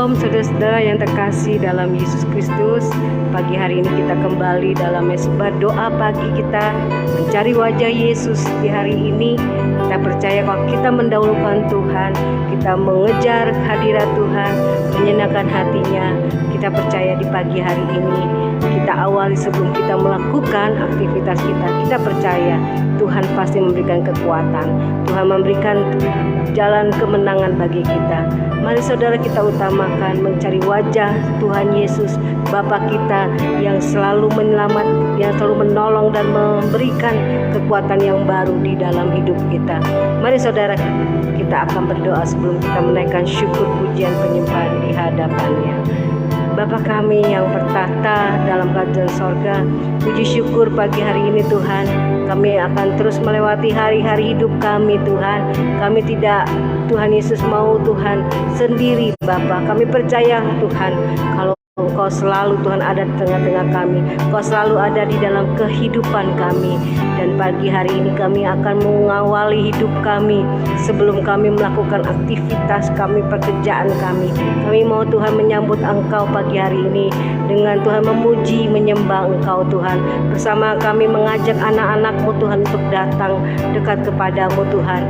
Shalom saudara-saudara yang terkasih dalam Yesus Kristus. Pagi hari ini kita kembali dalam mesbah doa pagi kita, mencari wajah Yesus di hari ini. Kita percaya kalau kita mendahulukan Tuhan, kita mengejar hadirat Tuhan, menyenangkan hatinya. Kita percaya di pagi hari ini kita awali sebelum kita melakukan aktivitas kita percaya Tuhan pasti memberikan kekuatan, Tuhan memberikan jalan kemenangan bagi kita. Mari saudara kita utamakan mencari wajah Tuhan Yesus, Bapa kita yang selalu menyelamat, yang selalu menolong dan memberikan kekuatan yang baru di dalam hidup kita. Mari saudara kita akan berdoa sebelum kita menaikkan syukur pujian penyembahan di hadapannya. Bapa kami yang bertahta dalam kerajaan sorga, puji syukur pagi hari ini Tuhan. Kami akan terus melewati hari-hari hidup kami Tuhan. Kami tidak, Tuhan Yesus, mau Tuhan sendiri Bapa. Kami percaya Tuhan kalau Engkau selalu Tuhan ada di tengah-tengah kami. Engkau selalu ada di dalam kehidupan kami. Dan pagi hari ini kami akan mengawali hidup kami sebelum kami melakukan aktivitas kami, pekerjaan kami. Kami mau Tuhan menyambut Engkau pagi hari ini dengan Tuhan memuji, menyembah Engkau Tuhan. Bersama kami mengajak anak-anak-Mu Tuhan untuk datang dekat kepadamu Tuhan.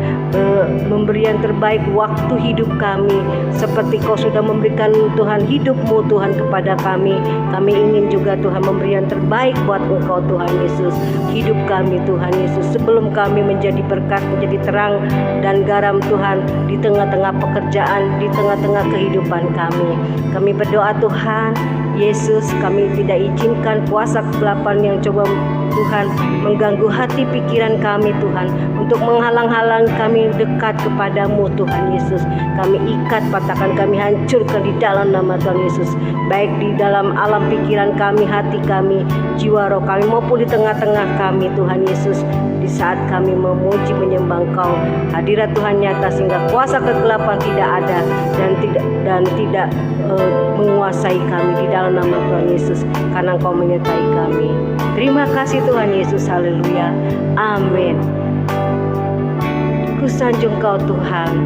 Memberi yang terbaik waktu hidup kami. Seperti Kau sudah memberikan Tuhan hidup-Mu Tuhan kepada kami. Kami ingin juga Tuhan memberi yang terbaik buat Engkau Tuhan Yesus. Hidup kami Tuhan Yesus sebelum kami menjadi berkat, menjadi terang dan garam Tuhan di tengah-tengah pekerjaan, di tengah-tengah kehidupan kami. Kami berdoa Tuhan Yesus, kami tidak izinkan kuasa kegelapan yang coba Tuhan mengganggu hati pikiran kami Tuhan, untuk menghalang-halang kami dekat kepadamu Tuhan Yesus. Kami ikat, patahkan, kami hancurkan di dalam nama Tuhan Yesus, baik di dalam alam pikiran kami, hati kami, jiwa roh kami, maupun di tengah-tengah kami Tuhan Yesus. Di saat kami memuji menyembah Engkau, hadirat Tuhan nyata sehingga kuasa kegelapan tidak ada dan tidak menguasai kami di dalam nama Tuhan Yesus, karena Engkau menyertai kami. Terima kasih Tuhan Yesus, haleluya, amin. Ku sanjung Kau Tuhan,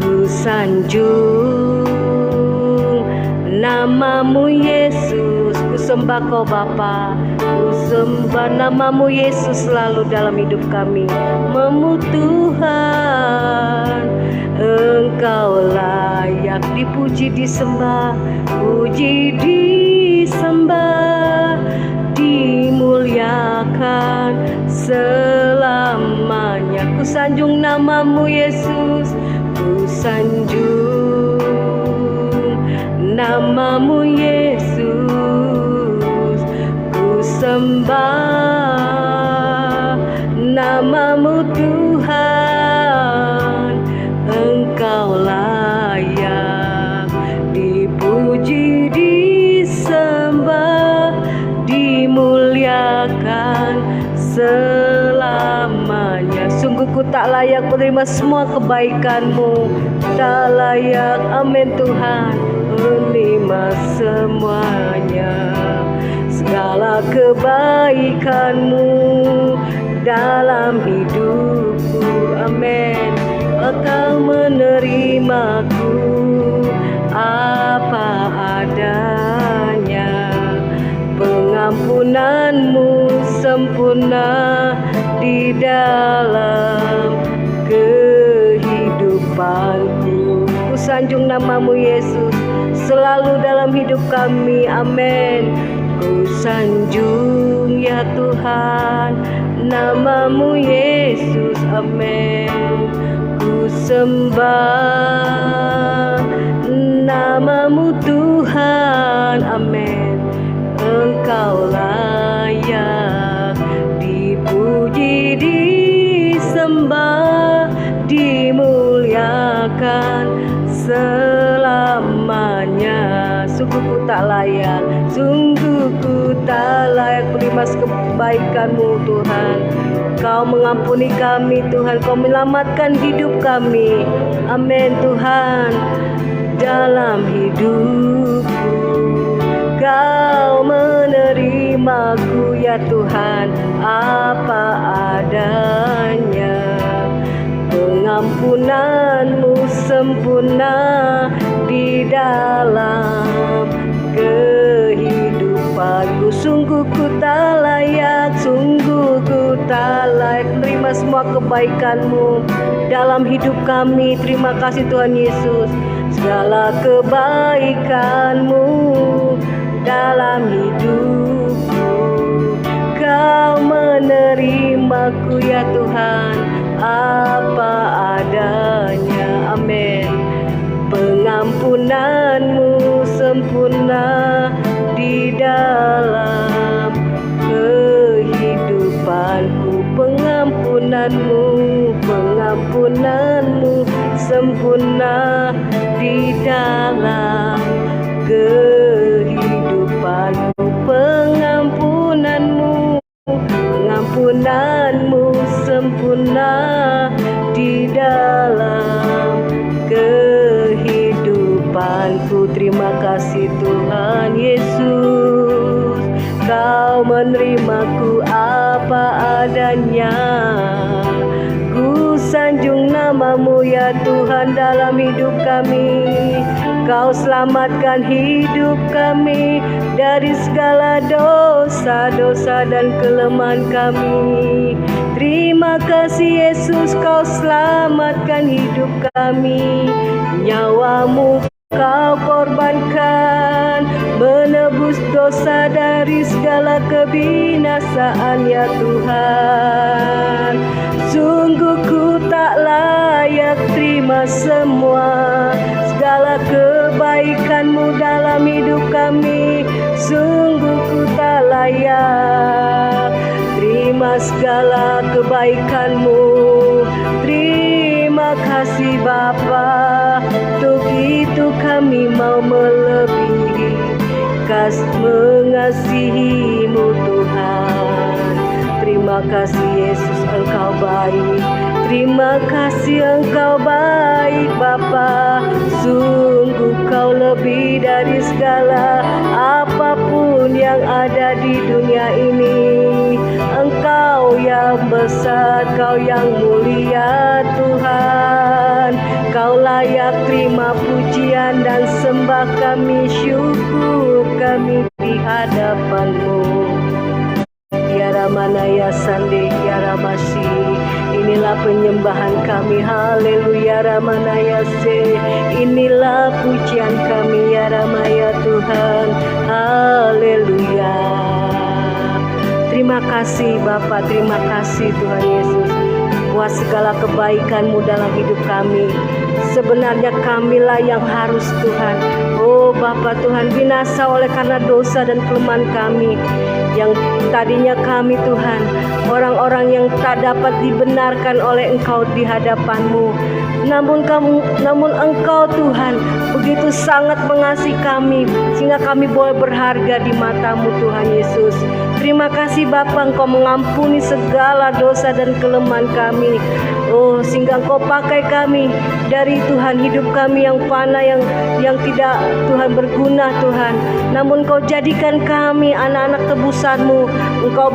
ku sanjung namamu Yesus, ku sembah Kau Bapa, ku sembah namamu Yesus selalu dalam hidup kami. Tuhan, Engkau layak dipuji, disembah, puji disembah, dimuliakan selamanya. Ku sanjung namamu Yesus, ku sanjung namamu Yesus, ku sembah namamu Tuhan. Engkau layak dipuji, disembah, dimuliakan selamanya. Sungguh ku tak layak menerima semua kebaikan-Mu, tak layak, amin Tuhan, menerima semuanya. Segala kebaikan-Mu dalam hidupku, amin. Engkau menerimaku apa adanya. Pengampunan-Mu sempurna di dalam kehidupanku. Ku sanjung namamu Yesus selalu dalam hidup kami, amin. Ku sanjung ya Tuhan namamu Yesus, amin. Ku sembah namamu Tuhan, amin. Engkau layak dipuji, disembah, dimuliakan selamanya. Sungguh ku tak layak, sungguh ku tak layak menerima kebaikan-Mu Tuhan. Kau mengampuni kami Tuhan, Kau menyelamatkan hidup kami, amin Tuhan. Dalam hidupku Kau menerimaku ya Tuhan apa adanya. Pengampunan-Mu sempurna di dalam kebaikan-Mu dalam hidup kami. Terima kasih Tuhan Yesus, segala kebaikan-Mu dalam hidupku. Kau menerimaku ya Tuhan, apa adanya. Amin. Pengampunan-Mu sempurna di dalam kehidupanku. Pengampunan-Mu sempurna di dalam kehidupanku. Pengampunan-Mu sempurna di dalam kehidupanku. Terima kasih Tuhan Yesus, Kau menerimaku apa adanya. Ku sanjung nama-Mu ya Tuhan dalam hidup kami. Kau selamatkan hidup kami dari segala dosa-dosa dan kelemahan kami. Terima kasih Yesus, Kau selamatkan hidup kami. Nyawa-Mu Kau korbankan, menebus dosa dari segala kebinasaan ya Tuhan. Sungguh ku tak layak terima semua segala kebaikan-Mu dalam hidup kami. Sungguh ku tak layak terima segala kebaikan-Mu. Terima kasih Bapa, untuk itu kami mau melebihi mengasihi-Mu Tuhan. Terima kasih Yesus, Engkau baik. Terima kasih Engkau baik Bapa. Sungguh Kau lebih dari segala apapun yang ada di dunia ini. Engkau yang besar, Kau yang mulia Tuhan. Kau layak terima pujian dan sembah kami, syukur kami di hadapan-Mu. Ya Ramanaya Sande, Ya Ramasi, inilah penyembahan kami. Haleluya Ramanaya Se, inilah pujian kami ya Ramaya Tuhan. Haleluya. Terima kasih Bapa, terima kasih Tuhan Yesus, buat segala kebaikan-Mu dalam hidup kami. Sebenarnya kamilah yang harus Tuhan. Oh Bapa Tuhan, binasa oleh karena dosa dan kelemahan kami. Yang tadinya kami Tuhan, orang-orang yang tak dapat dibenarkan oleh Engkau di hadapan-Mu. Namun Engkau Tuhan begitu sangat mengasihi kami, sehingga kami boleh berharga di mata-Mu Tuhan Yesus. Terima kasih Bapa, Engkau mengampuni segala dosa dan kelemahan kami. Oh, sehingga Engkau pakai kami dari Tuhan hidup kami yang fana, yang tidak Tuhan berguna Tuhan. Namun Engkau jadikan kami anak-anak tebusan-Mu. Engkau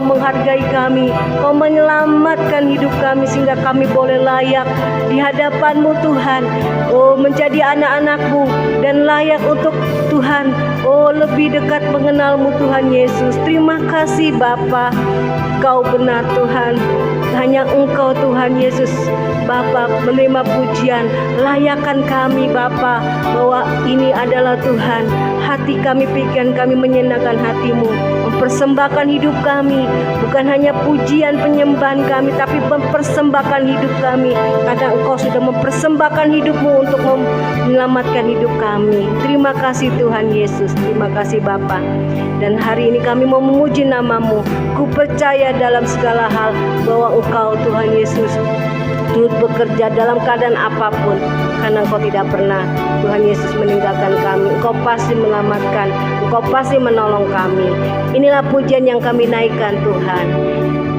menghargai kami, Engkau menyelamatkan hidup kami sehingga kami boleh layak di hadapan-Mu Tuhan. Oh, menjadi anak-anak-Mu dan layak untuk Tuhan, oh lebih dekat mengenal-Mu Tuhan Yesus. Terima kasih Bapa, Kau benar Tuhan. Hanya Engkau Tuhan Yesus Bapa menerima pujian. Layakkan kami Bapa, bahwa ini adalah Tuhan, hati kami, pikiran kami menyenangkan hati-Mu, mempersembahkan hidup kami, bukan hanya pujian penyembahan kami, tapi mempersembahkan hidup kami, karena Engkau sudah mempersembahkan hidup-Mu untuk menyelamatkan hidup kami. Terima kasih Tuhan Yesus, terima kasih Bapa. Dan hari ini kami mau memuji nama-Mu. Ku percaya dalam segala hal bahwa Engkau Tuhan Yesus turut bekerja dalam keadaan apapun, karena Engkau tidak pernah Tuhan Yesus meninggalkan kami. Engkau pasti menyelamatkan, Engkau pasti menolong kami. Inilah pujian yang kami naikkan Tuhan.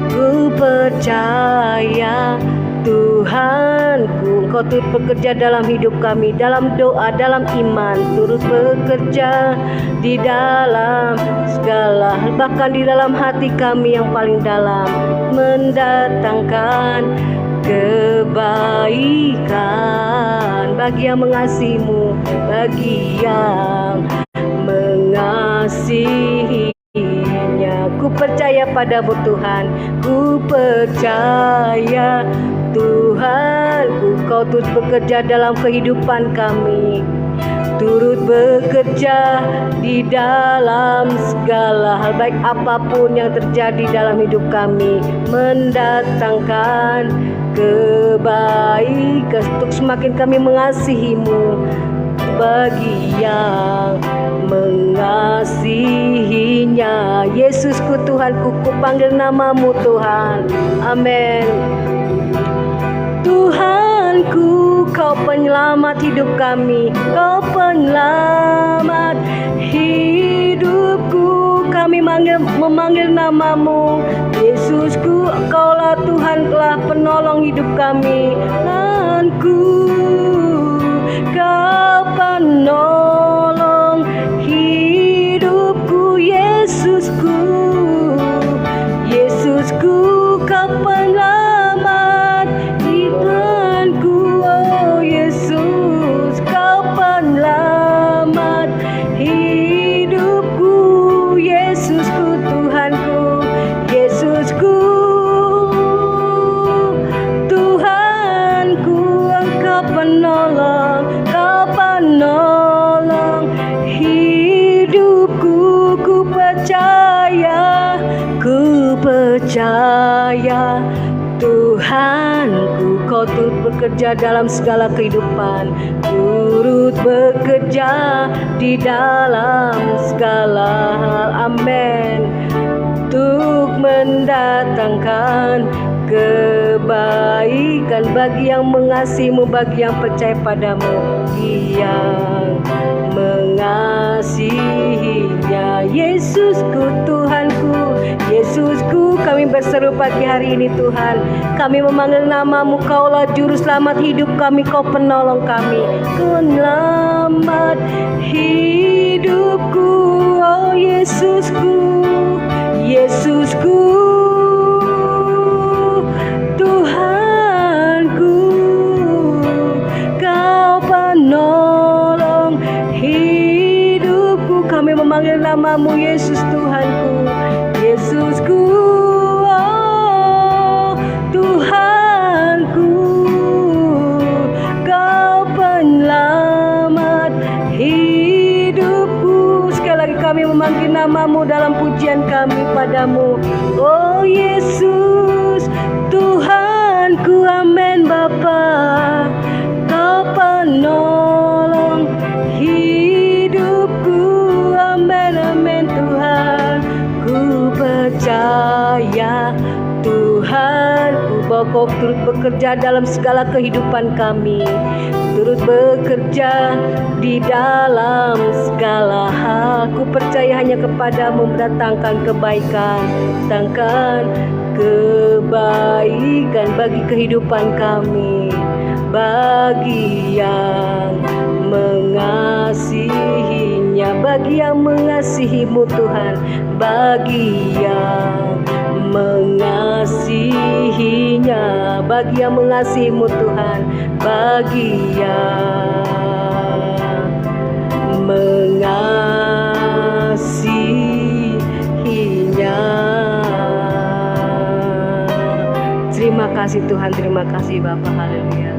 Ku percaya Tuhanku, Engkau turut bekerja dalam hidup kami, dalam doa, dalam iman, turut bekerja di dalam segala hal, bahkan di dalam hati kami yang paling dalam, mendatangkan kebaikan bagi yang mengasihi-Mu, bagi yang mengasihinya. Ku ku percaya padamu Tuhan. Ku percaya Tuhan, Kau turut bekerja dalam kehidupan kami, turut bekerja di dalam segala hal, baik apapun yang terjadi dalam hidup kami, mendatangkan kebaikan untuk semakin kami mengasihi-Mu. Bagi yang mengasihinya, Yesusku Tuhanku, ku panggil namamu Tuhan. Amin. Tuhanku, Kau penyelamat hidup kami, Kau penyelamat hidupku. Kami memanggil namamu, Yesusku, Kaulah Tuhan, Kaulah penolong hidup kami. Tuhanku, Kau penolong hidupku, Yesusku, Yesusku, Kau penyelamat hidupku, oh Yesus, Kau penyelamat hidupku, Yesusku Tuhanku, Yesusku Tuhanku, Engkau penolong, Kau penolong hidupku. Ku percaya Tuhanku, Kau turut bekerja dalam segala kehidupan, turut bekerja di dalam segala hal. Amin. Untuk mendatangkan kebaikan bagi yang mengasihi-Mu, bagi yang percaya padamu, yang mengasihinya. Yesusku Tuhanku, Yesusku, kami berseru pagi hari ini Tuhan, kami memanggil namamu, Kaulah juru selamat hidup kami, Kau penolong kami, penyelamat hidupku, oh Yesusku, Yesusku Tuhanku, Kau penolong hidupku. Kami memanggil namamu, Yesus Tuhanku, Yesusku, oh Tuhanku, Kau penyelamat hidupku. Sekali lagi kami memanggil namamu dalam pujian kami padamu, oh Yesus Tuhanku. Amin Bapa, Kau penolong hidupku. Amin, amin Tuhan. Ku percaya Tuhanku, bahwa Kau turut bekerja dalam segala kehidupan kami, turut bekerja di dalam segala hal. Ku percaya hanya kepadamu mendatangkan kebaikan, datangkan kebaikan bagi kehidupan kami, bagi yang mengasihinya, bagi yang mengasihi-Mu Tuhan, bagi yang mengasihinya, bagi yang mengasihi-Mu Tuhan, bagi yang mengasihinya. Terima kasih Tuhan, terima kasih Bapa. Haleluya.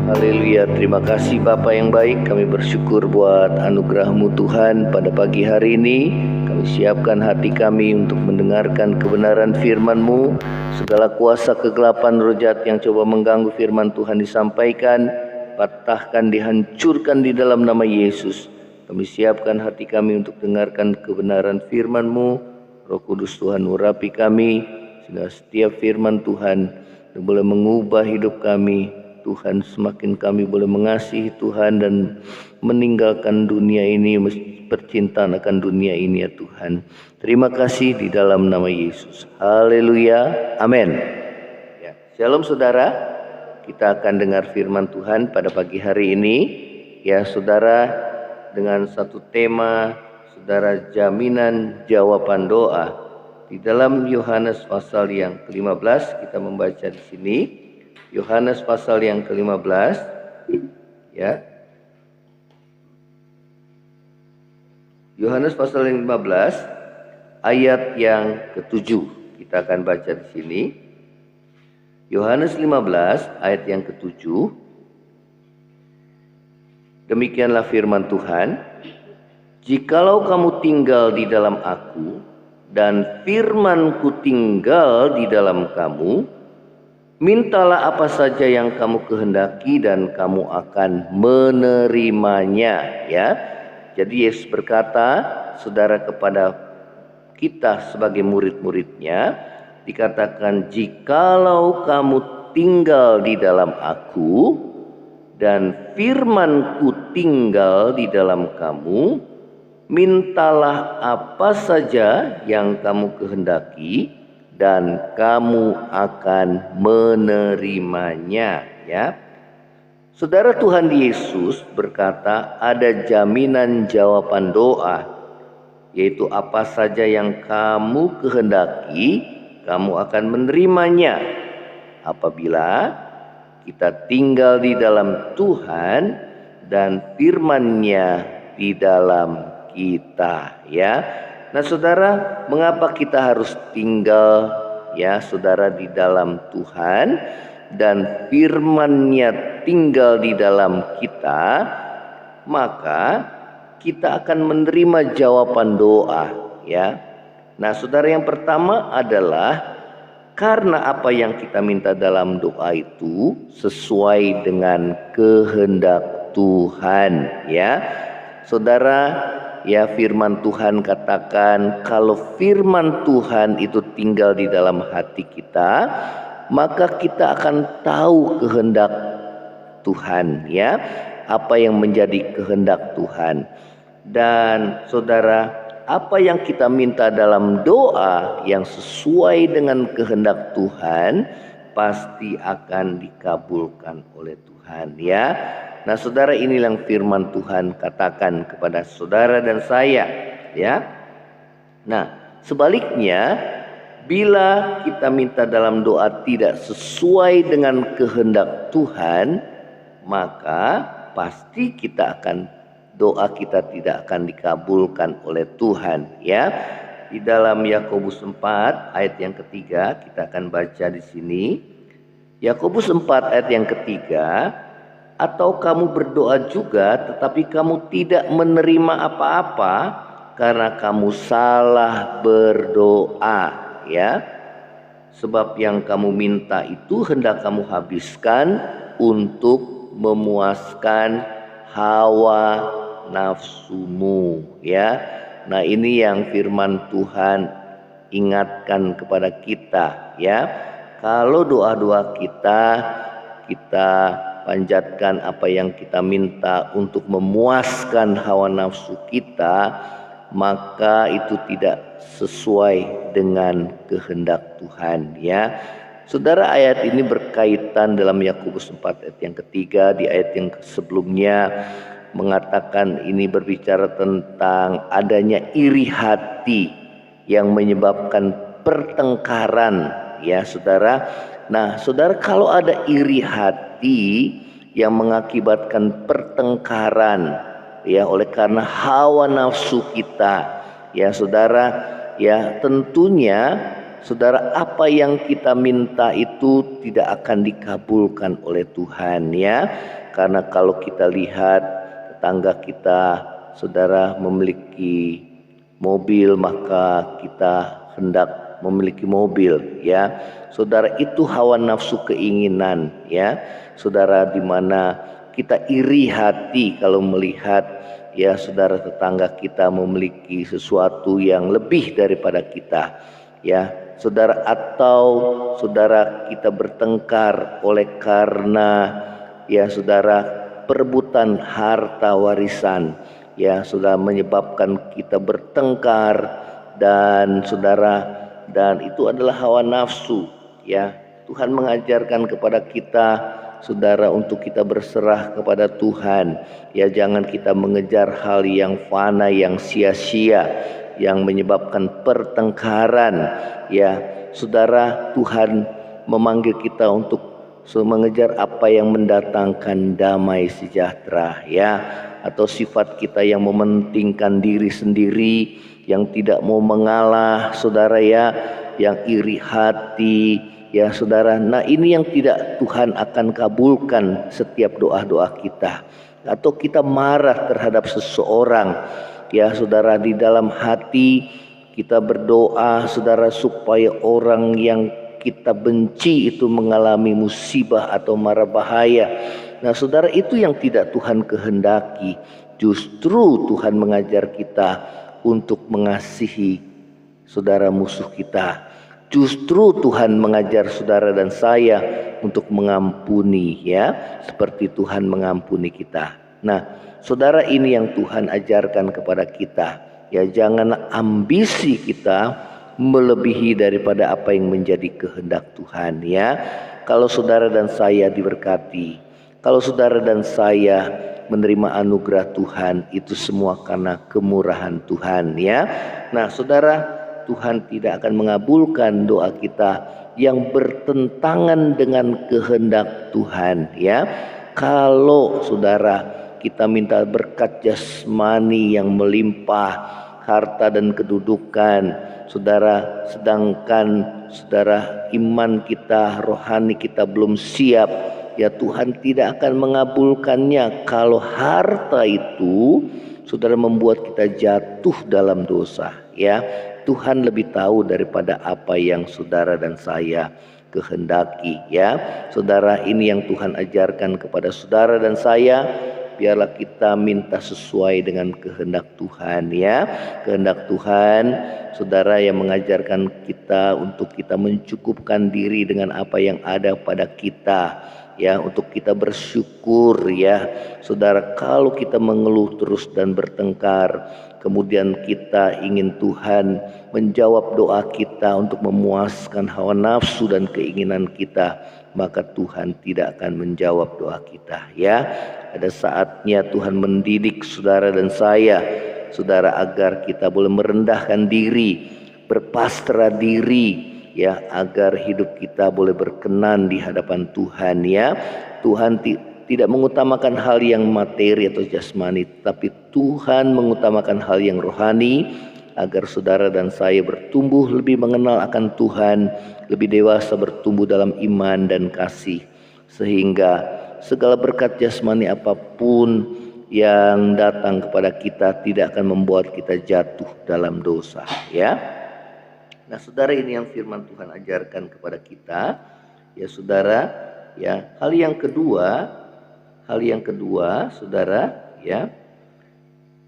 Haleluya, terima kasih Bapa yang baik. Kami bersyukur buat anugerah-Mu Tuhan pada pagi hari ini. Kami siapkan hati kami untuk mendengarkan kebenaran firman-Mu. Segala kuasa kegelapan, roh jahat yang coba mengganggu firman Tuhan disampaikan, patahkan, dihancurkan di dalam nama Yesus. Kami siapkan hati kami untuk dengarkan kebenaran firman-Mu. Roh Kudus Tuhan urapi kami, sehingga setiap firman Tuhan boleh mengubah hidup kami. Tuhan, semakin kami boleh mengasihi Tuhan dan meninggalkan dunia ini, percintaan akan dunia ini ya Tuhan. Terima kasih di dalam nama Yesus. Haleluya, amin. Ya, shalom saudara, kita akan dengar firman Tuhan pada pagi hari ini. Ya saudara, dengan satu tema, saudara, jaminan jawaban doa. Di dalam Yohanes pasal yang ke-15 kita membaca di sini. Yohanes pasal yang ke-15 ya. Yohanes pasal yang 15 ayat yang ke-7. Kita akan baca di sini. Yohanes 15 ayat yang ke-7. Demikianlah firman Tuhan, "Jikalau kamu tinggal di dalam aku dan firman-Ku tinggal di dalam kamu, mintalah apa saja yang kamu kehendaki dan kamu akan menerimanya." Ya. Jadi Yesus berkata, saudara, kepada kita sebagai murid-muridnya, dikatakan, "Jikalau kamu tinggal di dalam aku dan firman-Ku tinggal di dalam kamu, mintalah apa saja yang kamu kehendaki dan kamu akan menerimanya." Ya. Saudara, Tuhan Yesus berkata ada jaminan jawaban doa, yaitu apa saja yang kamu kehendaki, kamu akan menerimanya apabila kita tinggal di dalam Tuhan dan firman-Nya di dalam kita. Ya. Nah, saudara, mengapa kita harus tinggal, ya saudara, di dalam Tuhan dan firman-Nya tinggal di dalam kita? Maka kita akan menerima jawaban doa, ya. Nah, saudara, yang pertama adalah karena apa yang kita minta dalam doa itu sesuai dengan kehendak Tuhan, ya. Saudara, ya, firman Tuhan katakan kalau firman Tuhan itu tinggal di dalam hati kita, maka kita akan tahu kehendak Tuhan, ya. Apa yang menjadi kehendak Tuhan. Dan saudara, apa yang kita minta dalam doa yang sesuai dengan kehendak Tuhan pasti akan dikabulkan oleh Tuhan, ya. Nah, saudara, inilah yang firman Tuhan katakan kepada saudara dan saya, ya. Nah, sebaliknya, bila kita minta dalam doa tidak sesuai dengan kehendak Tuhan, maka pasti doa kita tidak akan dikabulkan oleh Tuhan, ya. Di dalam Yakobus 4 ayat yang ketiga, kita akan baca di sini. Yakobus 4 ayat yang ketiga, "Atau kamu berdoa juga tetapi kamu tidak menerima apa-apa karena kamu salah berdoa, ya. Sebab yang kamu minta itu hendak kamu habiskan untuk memuaskan hawa nafsumu." Ya. Nah, ini yang firman Tuhan ingatkan kepada kita, ya. Kalau doa-doa kita panjatkan apa yang kita minta untuk memuaskan hawa nafsu kita, maka itu tidak sesuai dengan kehendak Tuhan, ya. Saudara, ayat ini berkaitan dalam Yakobus 4 ayat yang ketiga. Di ayat yang sebelumnya mengatakan, ini berbicara tentang adanya iri hati yang menyebabkan pertengkaran, ya saudara. Nah, saudara, kalau ada iri hati yang mengakibatkan pertengkaran, ya, oleh karena hawa nafsu kita, ya saudara, ya tentunya saudara, apa yang kita minta itu tidak akan dikabulkan oleh Tuhan, ya. Karena kalau kita lihat tetangga kita, saudara, memiliki mobil, maka kita hendak memiliki mobil, ya. Saudara, itu hawa nafsu keinginan, ya. Saudara, di mana kita iri hati kalau melihat, ya saudara, tetangga kita memiliki sesuatu yang lebih daripada kita, ya. Saudara, atau saudara, kita bertengkar oleh karena, ya saudara, perebutan harta warisan, ya sudah menyebabkan kita bertengkar, dan saudara, dan itu adalah hawa nafsu, ya. Tuhan mengajarkan kepada kita, saudara, untuk kita berserah kepada Tuhan, ya. Jangan kita mengejar hal yang fana, yang sia-sia, yang menyebabkan pertengkaran, ya saudara. Tuhan memanggil kita untuk mengejar apa yang mendatangkan damai sejahtera, ya, atau sifat kita yang mementingkan diri sendiri, yang tidak mau mengalah, saudara, ya, yang iri hati, ya saudara. Nah, ini yang tidak Tuhan akan kabulkan setiap doa-doa kita. Atau kita marah terhadap seseorang, ya saudara, di dalam hati kita berdoa, saudara, supaya orang yang kita benci itu mengalami musibah atau mara bahaya. Nah, saudara, itu yang tidak Tuhan kehendaki. Justru Tuhan mengajar kita untuk mengasihi saudara musuh kita. Justru Tuhan mengajar saudara dan saya untuk mengampuni, ya, seperti Tuhan mengampuni kita. Nah, saudara, ini yang Tuhan ajarkan kepada kita. Ya, jangan ambisi kita melebihi daripada apa yang menjadi kehendak Tuhan, ya. Kalau saudara dan saya diberkati, kalau saudara dan saya menerima anugerah Tuhan, itu semua karena kemurahan Tuhan, ya. Nah, saudara, Tuhan tidak akan mengabulkan doa kita yang bertentangan dengan kehendak Tuhan, ya. Kalau saudara kita minta berkat jasmani yang melimpah, harta dan kedudukan, saudara, sedangkan saudara iman kita, rohani kita belum siap, ya, Tuhan tidak akan mengabulkannya. Kalau harta itu saudara membuat kita jatuh dalam dosa, ya, Tuhan lebih tahu daripada apa yang saudara dan saya kehendaki, ya. Saudara, ini yang Tuhan ajarkan kepada saudara dan saya. Biarlah kita minta sesuai dengan kehendak Tuhan, ya. Kehendak Tuhan, saudara, yang mengajarkan kita untuk kita mencukupkan diri dengan apa yang ada pada kita, ya, untuk kita bersyukur, ya. Saudara, kalau kita mengeluh terus dan bertengkar, kemudian kita ingin Tuhan menjawab doa kita untuk memuaskan hawa nafsu dan keinginan kita, maka Tuhan tidak akan menjawab doa kita, ya. Ada saatnya Tuhan mendidik saudara dan saya, saudara, agar kita boleh merendahkan diri, berpasrah diri, ya, agar hidup kita boleh berkenan di hadapan Tuhan, ya. Tuhan tidak mengutamakan hal yang materi atau jasmani, tapi Tuhan mengutamakan hal yang rohani, agar saudara dan saya bertumbuh lebih mengenal akan Tuhan, lebih dewasa bertumbuh dalam iman dan kasih, sehingga segala berkat jasmani apapun yang datang kepada kita tidak akan membuat kita jatuh dalam dosa, ya. Nah, saudara, ini yang firman Tuhan ajarkan kepada kita, ya saudara, ya. Hal yang kedua, saudara, ya,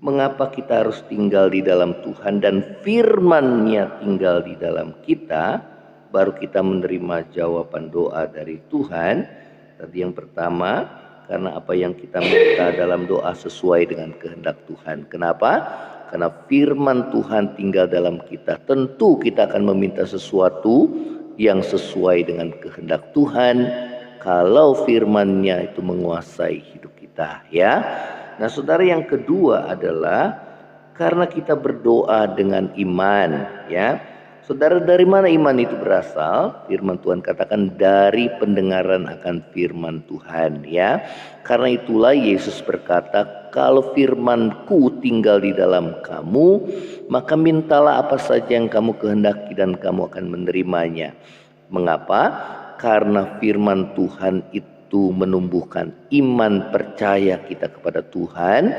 mengapa kita harus tinggal di dalam Tuhan dan firman-Nya tinggal di dalam kita, baru kita menerima jawaban doa dari Tuhan. Tadi yang pertama, karena apa yang kita minta dalam doa sesuai dengan kehendak Tuhan. Kenapa? Karena firman Tuhan tinggal dalam kita. Tentu kita akan meminta sesuatu yang sesuai dengan kehendak Tuhan kalau firman-Nya itu menguasai hidup kita, ya. Nah, saudara, yang kedua adalah karena kita berdoa dengan iman, ya. Saudara, dari mana iman itu berasal? Firman Tuhan katakan dari pendengaran akan firman Tuhan, ya. Karena itulah Yesus berkata, kalau firman-Ku tinggal di dalam kamu, maka mintalah apa saja yang kamu kehendaki dan kamu akan menerimanya. Mengapa? Karena firman Tuhan itu menumbuhkan iman percaya kita kepada Tuhan,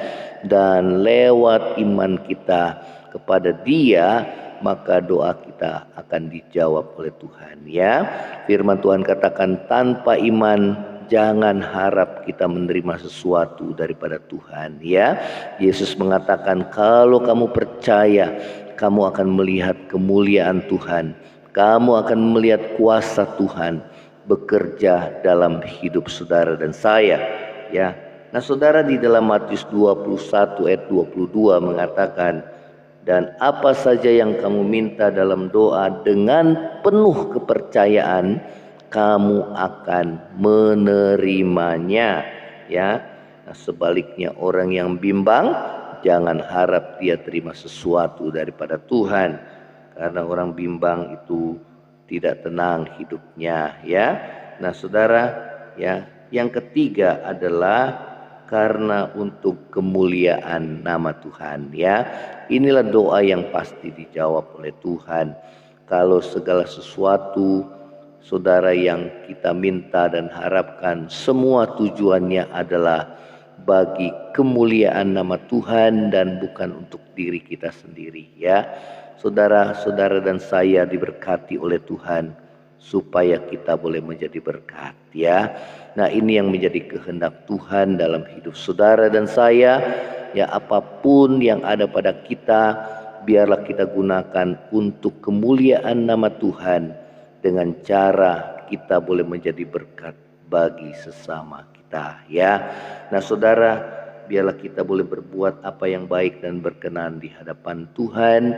dan lewat iman kita kepada Dia, maka doa kita akan dijawab oleh Tuhan, ya. Firman Tuhan katakan, tanpa iman jangan harap kita menerima sesuatu daripada Tuhan, ya. Yesus mengatakan, kalau kamu percaya, kamu akan melihat kemuliaan Tuhan, kamu akan melihat kuasa Tuhan bekerja dalam hidup saudara dan saya, ya. Nah, saudara, di dalam Matius 21 ayat 22 mengatakan, dan apa saja yang kamu minta dalam doa dengan penuh kepercayaan, kamu akan menerimanya, ya. Nah, sebaliknya orang yang bimbang, jangan harap dia terima sesuatu daripada Tuhan, karena orang bimbang itu tidak tenang hidupnya, ya. Nah, saudara, ya, yang ketiga adalah karena untuk kemuliaan nama Tuhan, ya. Inilah doa yang pasti dijawab oleh Tuhan. Kalau segala sesuatu saudara yang kita minta dan harapkan semua tujuannya adalah bagi kemuliaan nama Tuhan dan bukan untuk diri kita sendiri, ya. Saudara-saudara dan saya diberkati oleh Tuhan supaya kita boleh menjadi berkat, ya. Nah, ini yang menjadi kehendak Tuhan dalam hidup saudara dan saya, ya. Apapun yang ada pada kita, biarlah kita gunakan untuk kemuliaan nama Tuhan dengan cara kita boleh menjadi berkat bagi sesama kita, ya. Nah, saudara, biarlah kita boleh berbuat apa yang baik dan berkenan di hadapan Tuhan,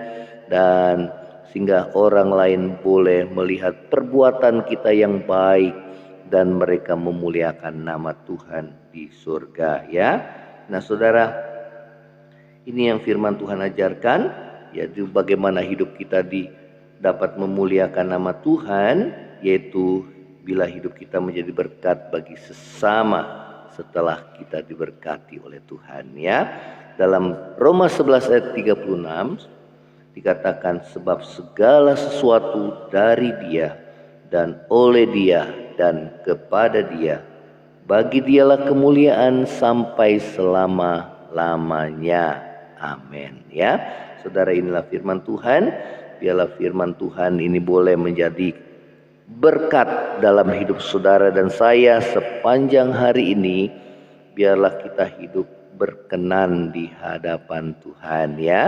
dan sehingga orang lain boleh melihat perbuatan kita yang baik dan mereka memuliakan nama Tuhan di surga, ya. Nah, saudara, ini yang firman Tuhan ajarkan, yaitu bagaimana hidup kita dapat memuliakan nama Tuhan, yaitu bila hidup kita menjadi berkat bagi sesama setelah kita diberkati oleh Tuhan, ya. Dalam Roma 11 ayat 36 dikatakan, sebab segala sesuatu dari Dia dan oleh Dia dan kepada Dia, bagi Dialah kemuliaan sampai selama-lamanya. Amin, ya. Saudara, inilah firman Tuhan. Biarlah firman Tuhan ini boleh menjadi berkat dalam hidup saudara dan saya sepanjang hari ini. Biarlah kita hidup berkenan di hadapan Tuhan, ya.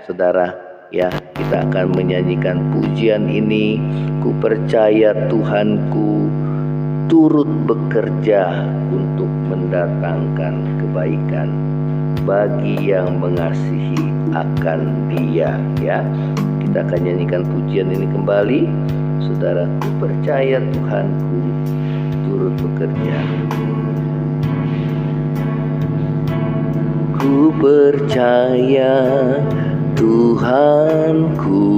Saudara, ya, kita akan menyanyikan pujian ini. Ku percaya Tuhanku turut bekerja untuk mendatangkan kebaikan bagi yang mengasihi akan Dia, ya. Kita akan nyanyikan pujian ini kembali. Saudara, ku percaya Tuhanku turut bekerja. Ku percaya Tuhanku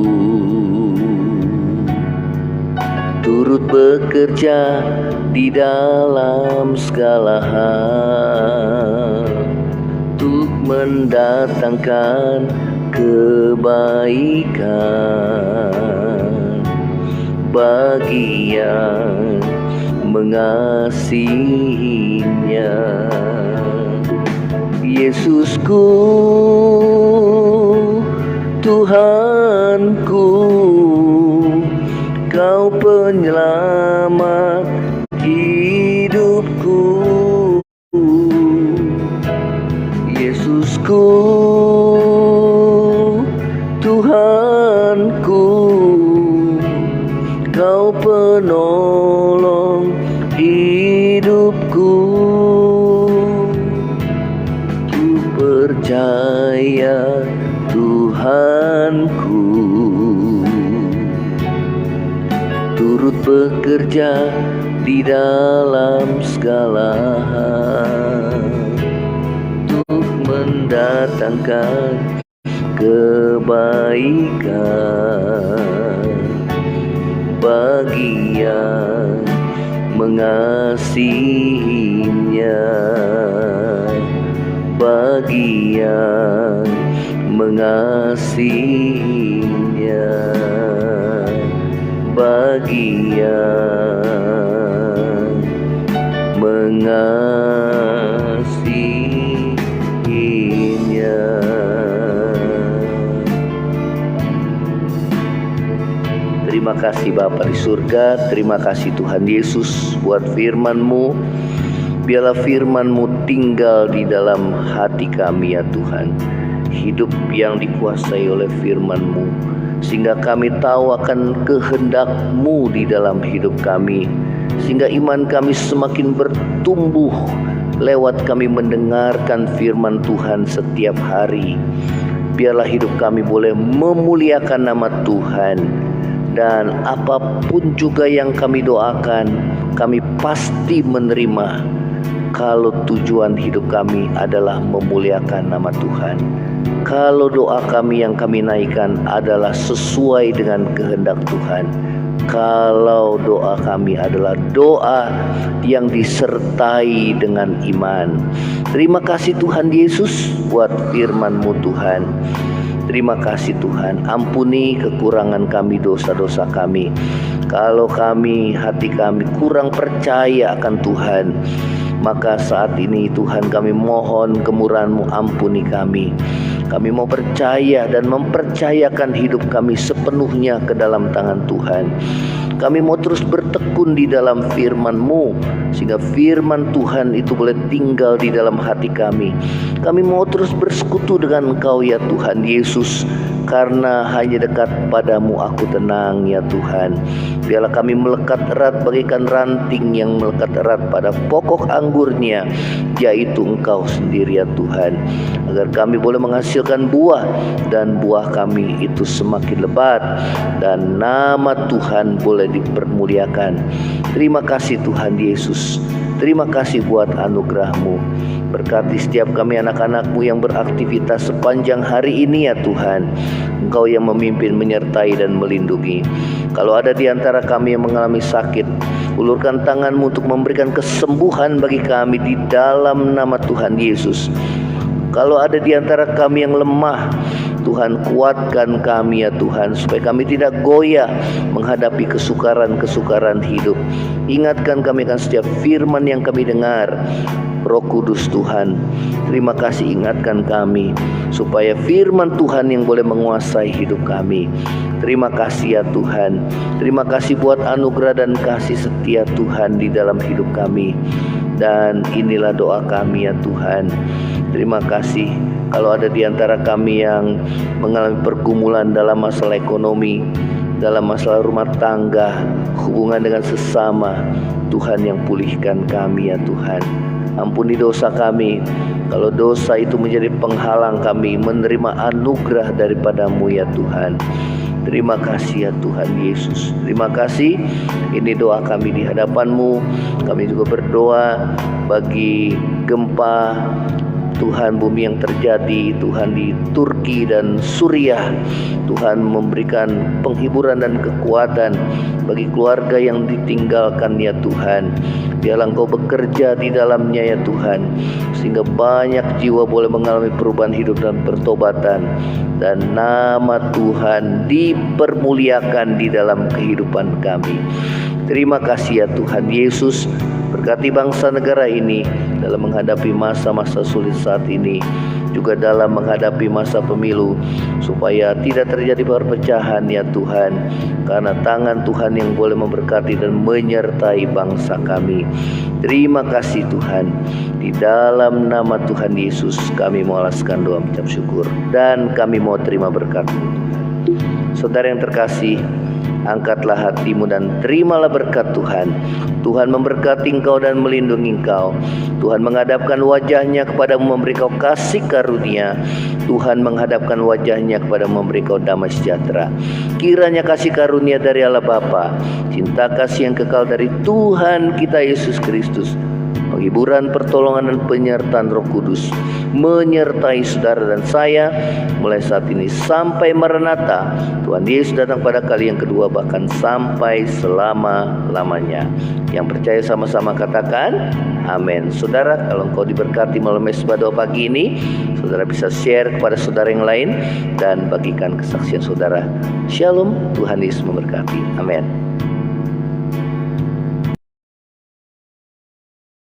turut bekerja di dalam segala hal untuk mendatangkan kebaikan bagi yang mengasihinya. Yesusku, Tuhanku, Kau penyelamat hidupku. Yesusku, Tuhanku, Kau penolong hidupku. Ku percaya Tuhanku turut bekerja di dalam segala hal untuk mendatangkan kebaikan bagi yang mengasihinya, bagi yang mengasihinya, bagi yang mengasihinya. Terima kasih Bapa di surga, terima kasih Tuhan Yesus buat firman-Mu. Biarlah firman-Mu tinggal di dalam hati kami, ya Tuhan. Hidup yang dikuasai oleh firman-Mu, sehingga kami tahu akan kehendak-Mu di dalam hidup kami, sehingga iman kami semakin bertumbuh lewat kami mendengarkan firman Tuhan setiap hari. Biarlah hidup kami boleh memuliakan nama Tuhan, dan apapun juga yang kami doakan, kami pasti menerima kalau tujuan hidup kami adalah memuliakan nama Tuhan. Kalau doa kami yang kami naikkan adalah sesuai dengan kehendak Tuhan, kalau doa kami adalah doa yang disertai dengan iman. Terima kasih Tuhan Yesus buat firman-Mu Tuhan. Terima kasih Tuhan, ampuni kekurangan kami, dosa-dosa kami. Kalau hati kami kurang percaya akan Tuhan, maka saat ini Tuhan kami mohon kemurahan-Mu, ampuni kami. Kami mau percaya dan mempercayakan hidup kami sepenuhnya ke dalam tangan Tuhan. Kami mau terus bertekun di dalam firman-Mu, sehingga firman Tuhan itu boleh tinggal di dalam hati kami. Kami mau terus bersekutu dengan Engkau ya Tuhan Yesus, karena hanya dekat padamu aku tenang ya Tuhan. Biarlah kami melekat erat bagaikan ranting yang melekat erat pada pokok anggurnya, yaitu Engkau sendiri ya Tuhan. Agar kami boleh menghasilkan buah, dan buah kami itu semakin lebat, dan nama Tuhan boleh dipermuliakan. Terima kasih Tuhan Yesus. Terima kasih buat anugerah-Mu. Berkati setiap kami anak-anak-Mu yang beraktivitas sepanjang hari ini ya Tuhan. Engkau yang memimpin, menyertai dan melindungi. Kalau ada di antara kami yang mengalami sakit, ulurkan tangan-Mu untuk memberikan kesembuhan bagi kami di dalam nama Tuhan Yesus. Kalau ada di antara kami yang lemah, Tuhan kuatkan kami ya Tuhan, supaya kami tidak goyah menghadapi kesukaran-kesukaran hidup. Ingatkan kami akan setiap firman yang kami dengar. Roh Kudus Tuhan, terima kasih, ingatkan kami supaya firman Tuhan yang boleh menguasai hidup kami. Terima kasih ya Tuhan. Terima kasih buat anugerah dan kasih setia Tuhan di dalam hidup kami. Dan inilah doa kami ya Tuhan. Terima kasih. Kalau ada di antara kami yang mengalami pergumulan dalam masalah ekonomi, dalam masalah rumah tangga, hubungan dengan sesama, Tuhan yang pulihkan kami ya Tuhan. Ampuni dosa kami, kalau dosa itu menjadi penghalang kami menerima anugerah daripada-Mu ya Tuhan. Terima kasih ya Tuhan Yesus. Terima kasih. Ini doa kami di hadapan-Mu. Kami juga berdoa bagi gempa Tuhan, bumi yang terjadi Tuhan di Turki dan Suriah. Tuhan memberikan penghiburan dan kekuatan bagi keluarga yang ditinggalkan ya Tuhan. Biarlah Engkau bekerja di dalamnya ya Tuhan, sehingga banyak jiwa boleh mengalami perubahan hidup dan pertobatan, dan nama Tuhan dipermuliakan di dalam kehidupan kami. Terima kasih ya Tuhan Yesus. Berkati bangsa negara ini dalam menghadapi masa-masa sulit saat ini, juga dalam menghadapi masa pemilu, supaya tidak terjadi perpecahan ya Tuhan, karena tangan Tuhan yang boleh memberkati dan menyertai bangsa kami. Terima kasih Tuhan. Di dalam nama Tuhan Yesus kami mau alaskan doa mengucap syukur, dan kami mau terima berkat-Mu. Saudara yang terkasih, angkatlah hatimu dan terimalah berkat Tuhan. Tuhan memberkati engkau dan melindungi engkau. Tuhan menghadapkan wajahnya kepadamu, memberi kau kasih karunia. Tuhan menghadapkan wajahnya kepadamu, memberi kau damai sejahtera. Kiranya kasih karunia dari Allah Bapa, cinta kasih yang kekal dari Tuhan kita Yesus Kristus, penghiburan, pertolongan dan penyertaan Roh Kudus menyertai saudara dan saya mulai saat ini sampai Maranatha. Tuhan Yesus datang pada kali yang kedua, bahkan sampai selama-lamanya. Yang percaya sama-sama katakan amin. Saudara, kalau engkau diberkati malam Mesbah doa pagi ini, saudara bisa share kepada saudara yang lain dan bagikan kesaksian saudara. Shalom, Tuhan Yesus memberkati. Amin.